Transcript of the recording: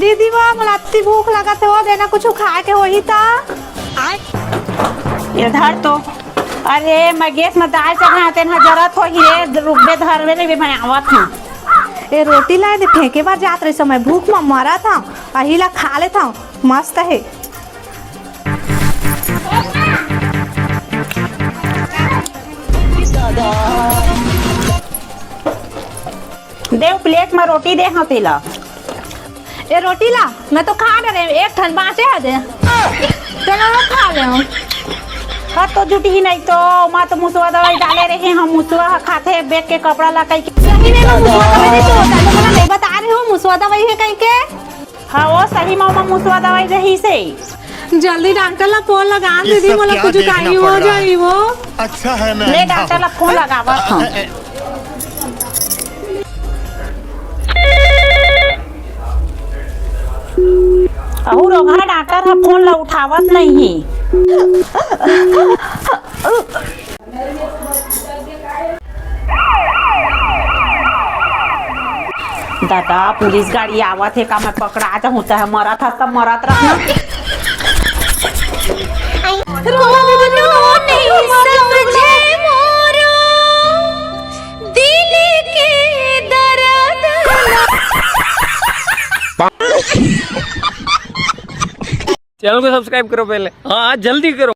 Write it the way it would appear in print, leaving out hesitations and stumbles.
दीदी वो मला इतनी भूख लगत हो देना कुछ खा के वही था। इधर तो अरे मैं गैस में दाल चढ़ा तेना जरूरत हो ही रुकबे धर में भी मैं आवत हूँ। ये रोटी लाए दे फेंके बार जात रहे समय भूख में मरा था अहिला खा लेता मस्त है। देव प्लेट में रोटी दे हाँ तेला। ये रोटी ला मैं तो खा रहे एक ठन बाँचे है दे तेना खा ले हूँ। हाँ तो जुटी ही नहीं तो माँ तो मुसवा दवाई डाले रहे हम मुसवा खाते बैग के कपड़ा ला कहीं सही में मैं मुसवा दवाई नहीं तो होता तो मैं नहीं बता रही हूँ मुसवा दवाई है कहीं के। हाँ वो सही माँ मुसवा दवाई रही से जल्दी डॉक्टर ला फोन लगा दीदी मोला कुछ काई हो जाई वो। अच्छा है मैं ले डॉक्टर ला फोन लगावत हूँ। अहू रोगा डॉक्टर हा फोन ला उठावत नहीं। दादा पुलिस गाड़ी आवत है का मैं पकड़ा जाऊँ चाहे मरा था सब मरत रखना। चैनल को सब्सक्राइब करो पहले, हाँ जल्दी करो।